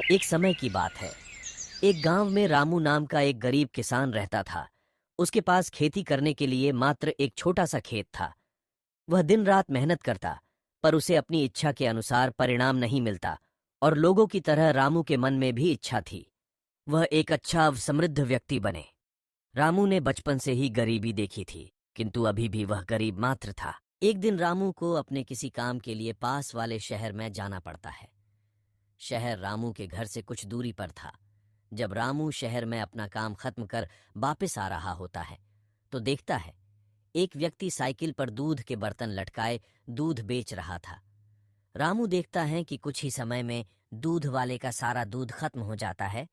एक समय की बात है। एक गांव में रामू नाम का एक गरीब किसान रहता था। उसके पास खेती करने के लिए मात्र एक छोटा सा खेत था। वह दिन रात मेहनत करता, पर उसे अपनी इच्छा के अनुसार परिणाम नहीं मिलता। और लोगों की तरह रामू के मन में भी इच्छा थी, वह एक अच्छा समृद्ध व्यक्ति बने। रामू ने बचपन से ही गरीबी देखी थी, किंतु अभी भी वह गरीब मात्र था। एक दिन रामू को अपने किसी काम के लिए पास वाले शहर में जाना पड़ता है। शहर रामू के घर से कुछ दूरी पर था। जब रामू शहर में अपना काम खत्म कर वापस आ रहा होता है, तो देखता है एक व्यक्ति साइकिल पर दूध के बर्तन लटकाए दूध बेच रहा था। रामू देखता है कि कुछ ही समय में दूध वाले का सारा दूध खत्म हो जाता है।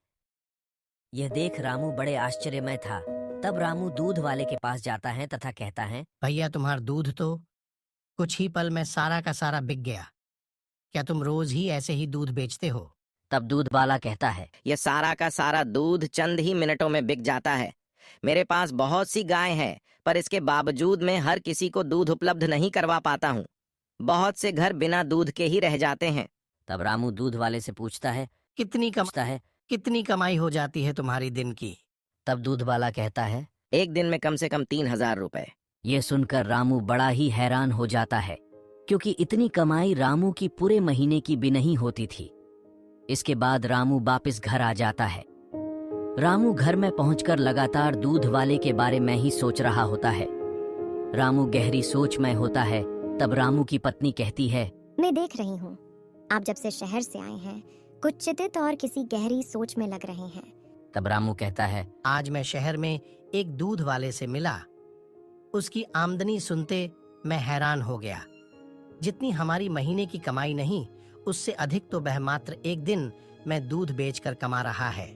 यह देख रामू बड़े आश्चर्य में था। तब रामू दूध वाले के पास जाता है तथा कहता है, भैया, तुम्हारा दूध तो कुछ ही पल में सारा का सारा बिक गया। क्या तुम रोज ही ऐसे ही दूध बेचते हो? तब दूध वाला कहता है, ये सारा का सारा दूध चंद ही मिनटों में बिक जाता है। मेरे पास बहुत सी गाय हैं, पर इसके बावजूद मैं हर किसी को दूध उपलब्ध नहीं करवा पाता हूँ। बहुत से घर बिना दूध के ही रह जाते हैं। तब रामू दूध वाले से पूछता है, कितनी कमाई हो जाती है तुम्हारी दिन की? तब दूध वाला कहता है, एक दिन में कम से कम 3,000 रुपए। ये सुनकर रामू बड़ा ही हैरान हो जाता है, क्योंकि इतनी कमाई रामू की पूरे महीने की भी नहीं होती थी। इसके बाद रामू वापस घर आ जाता है। रामू घर में पहुंचकर लगातार दूध वाले के बारे में ही सोच रहा होता है। रामू गहरी सोच में होता है। तब रामू की पत्नी कहती है, मैं देख रही हूँ आप जब से शहर से आए हैं कुछ चिंतित और किसी गहरी सोच में लग रहे हैं। तब रामू कहता है, आज मैं शहर में एक दूध वाले से मिला। उसकी आमदनी सुनते मैं हैरान हो गया। जितनी हमारी महीने की कमाई नहीं, उससे अधिक तो वह मात्र एक दिन में दूध बेचकर कमा रहा है।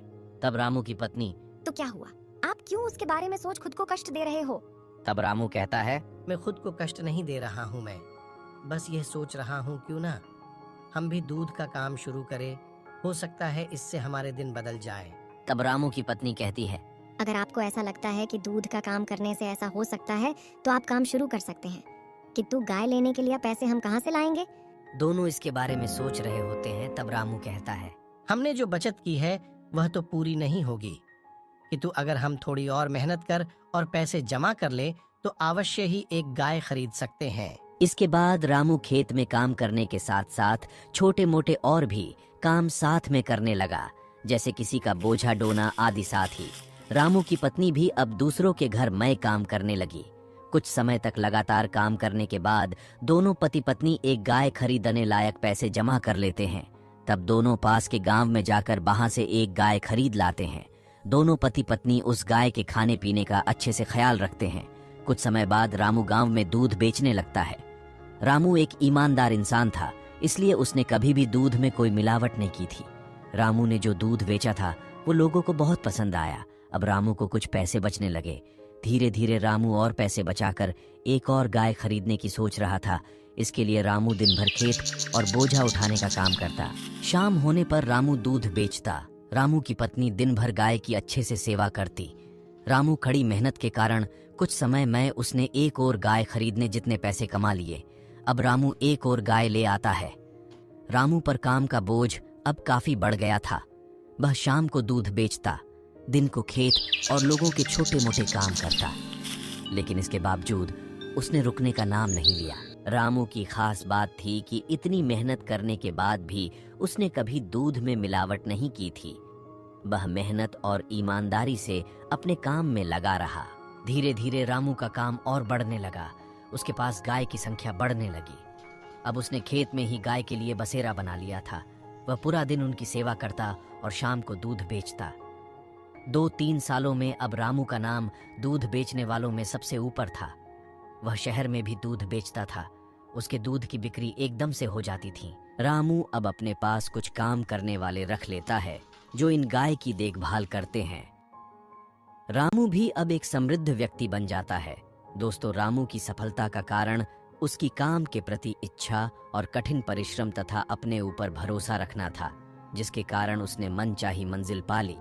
तब रामू की पत्नी, तो क्या हुआ? आप क्यों उसके बारे में सोच खुद को कष्ट दे रहे हो? तब रामू कहता है, मैं खुद को कष्ट नहीं दे रहा हूँ, मैं बस यह सोच रहा हूँ क्यों ना हम भी दूध का काम शुरू करें। हो सकता है इससे हमारे दिन बदल जाए। तब रामू की पत्नी कहती है, अगर आपको ऐसा लगता है कि दूध का काम करने से ऐसा हो सकता है तो आप काम शुरू कर सकते हैं, किंतु गाय लेने के लिए पैसे हम कहाँ से लाएंगे? दोनों इसके बारे में सोच रहे होते हैं। तब रामू कहता है, हमने जो बचत की है वह तो पूरी नहीं होगी, किंतु अगर हम थोड़ी और मेहनत कर और पैसे जमा कर ले तो अवश्य ही एक गाय खरीद सकते हैं। इसके बाद रामू खेत में काम करने के साथ साथ छोटे मोटे और भी काम साथ में करने लगा, जैसे किसी का बोझा ढोना आदि। साथ ही रामू की पत्नी भी अब दूसरों के घर में काम करने लगी। कुछ समय तक लगातार काम करने के बाद दोनों पति पत्नी एक गाय खरीदने लायक पैसे जमा कर लेते हैं। तब दोनों पास के गांव में जाकर वहां से एक गाय खरीद लाते हैं। दोनों पति पत्नी उस गाय के खाने पीने का अच्छे से ख्याल रखते हैं। कुछ समय बाद रामू गांव में दूध बेचने लगता है। रामू एक ईमानदार इंसान था, इसलिए उसने कभी भी दूध में कोई मिलावट नहीं की थी। रामू ने जो दूध बेचा था वो लोगों को बहुत पसंद आया। अब रामू को कुछ पैसे बचने लगे। धीरे धीरे रामू और पैसे बचाकर एक और गाय खरीदने की सोच रहा था। इसके लिए रामू दिन भर खेत और बोझा उठाने का काम करता। शाम होने पर रामू दूध बेचता। रामू की पत्नी दिन भर गाय की अच्छे से सेवा करती। रामू कड़ी मेहनत के कारण कुछ समय में उसने एक और गाय खरीदने जितने पैसे कमा लिए। अब रामू एक और गाय ले आता है। रामू पर काम का बोझ अब काफी बढ़ गया था। वह शाम को दूध बेचता, दिन को खेत और लोगों के छोटे मोटे काम करता, लेकिन इसके बावजूद उसने रुकने का नाम नहीं लिया। रामू की खास बात थी कि इतनी मेहनत करने के बाद भी उसने कभी दूध में मिलावट नहीं की थी। वह मेहनत और ईमानदारी से अपने काम में लगा रहा। धीरे धीरे रामू का काम और बढ़ने लगा। उसके पास गाय की संख्या बढ़ने लगी। अब उसने खेत में ही गाय के लिए बसेरा बना लिया था। वह पूरा दिन उनकी सेवा करता और शाम को दूध बेचता। 2-3 सालों में अब रामू का नाम दूध बेचने वालों में सबसे ऊपर था। वह शहर में भी दूध बेचता था। उसके दूध की बिक्री एकदम से हो जाती थी। रामू अब अपने पास कुछ काम करने वाले रख लेता है जो इन गाय की देखभाल करते हैं। रामू भी अब एक समृद्ध व्यक्ति बन जाता है। दोस्तों, रामू की सफलता का कारण उसकी काम के प्रति इच्छा और कठिन परिश्रम तथा अपने ऊपर भरोसा रखना था, जिसके कारण उसने मनचाही मंजिल पा ली।